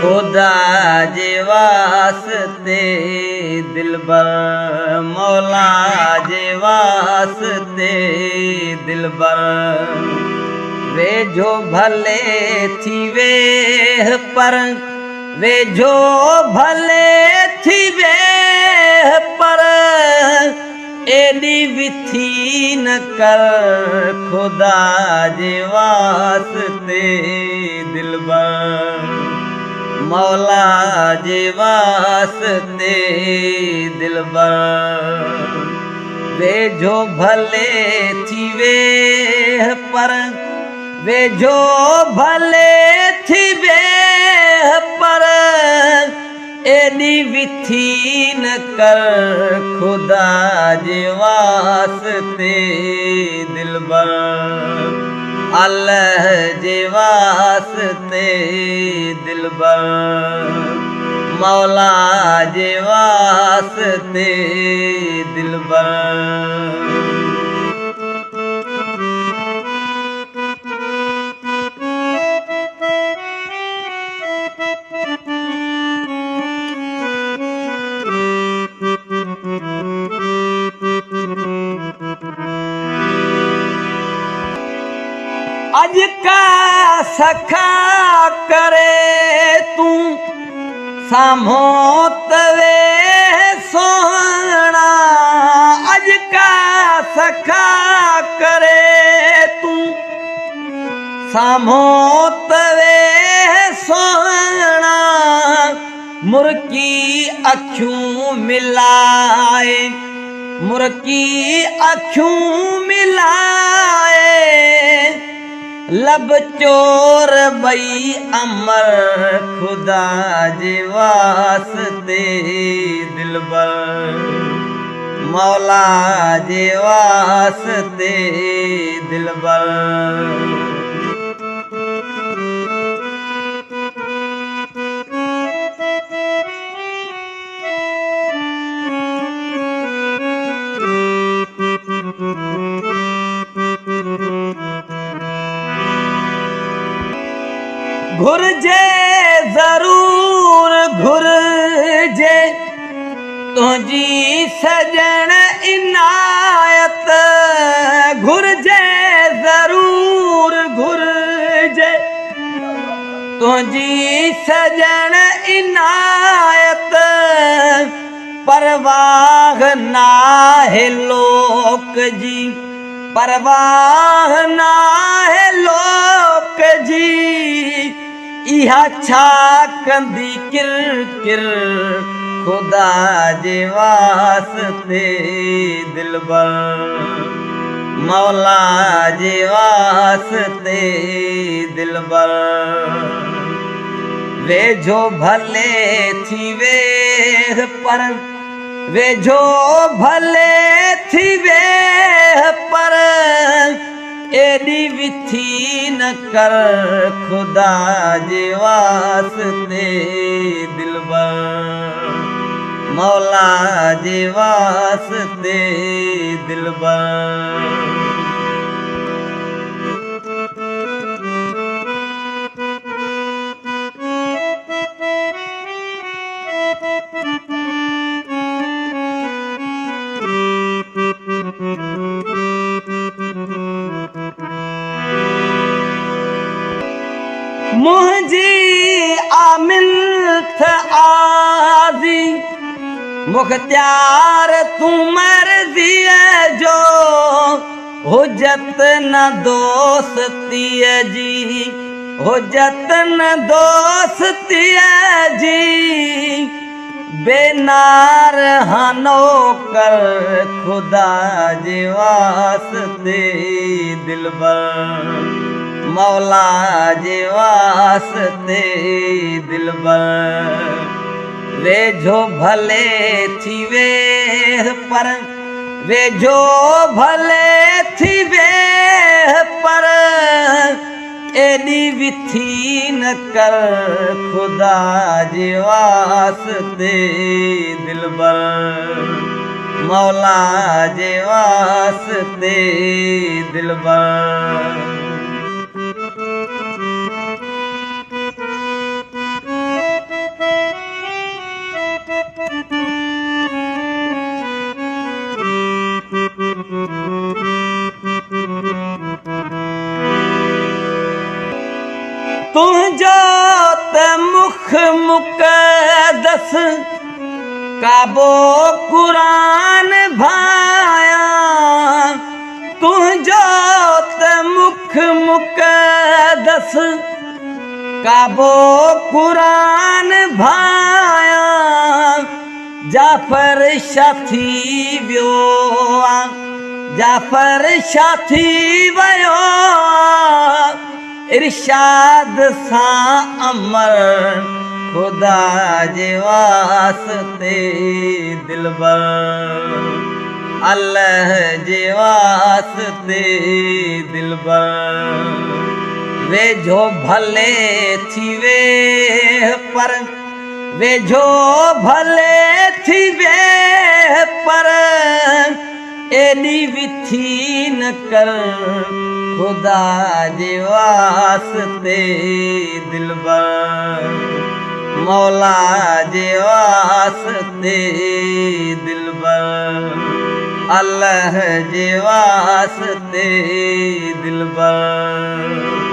खुदा जे वास्ते दिलबर, मौला जे वास्ते दिलबर। वेझो भले थी वेह पर, वेझो भले थी वेह पर एॾी विथी न कर, खुदा जे वास्ते दिलबर, मौला जे वास्ते दिलबर। वेझो भले थी वेह पर, वेझो भले थी वेह पर एॾी विथी न कर, खुदा जे वास्ते दिलबर, अल्लाह जे वास्ते दिलबर, मौला जे वास्ते दिलबर। अज का सखा करे तू साम्हो तवे सोहणा, अज का सखा करे तू साम्हो तवे सोहणा। मुर्की अखियूं मिलाए, मुर्की अखियूं मिलाए लब चोर बई अमर, खुदा जे वास्ते दिलबर, मौला जे वास्ते दिलबर। घुरजे ज़रूर घुरजे तुंहिंजी सजण इनायत, घुरजे ज़रूर घुरजे तुंहिंजी सजण इनायत। परवाह नाहे लोक जी, परवाह नाहे लोक जी इहा छा कंदी किर किर, खुदा जे वास्ते दिलबर, मौला जे वास्ते दिलबर। वेझो भले थी वेह पर, वेझो भले थी वेह पर एॾी विथी न कर, खुदा जे वास्ते दिलबर, मौला जे वास्ते दिलबर। मुंहिंजी आमिल्थ आज़ी मुख़्तियार तूं मर्ज़ीअ जो, हुजत न दोस्तीअ जी, हुजत न दोस्तीअ जी बेनार हानो कर, खुदा जे वास्ते दिलबर, मौला जे वास्ते दिलबर। वेझो भले थी वेह पर, वेझो भले थी वेह पर एॾी विथी न कर, खुदा जे वास्ते दिलबर, मौला जे वास्ते दिलबर। तुंहिंजो त मुख मुक़दस काबो क़ुरान भाया तुंहिंजो त मुख मुक़दस काबो क़ुरान भाया जाफ़र छा थी वियो जाफ़र छा थी वियो इरशाद सां अमर ख़ुदा जे वास्ते दिलबर अल्लाह जे वास्ते दिलबर वेझो भले थी वे पर वेझो भले थी वे पर एॾी विथी न कर ख़ुदा जे वास्ते दिलबर मौला जे वास्ते दिलबर अल्लाह जे वास्ते दिलबर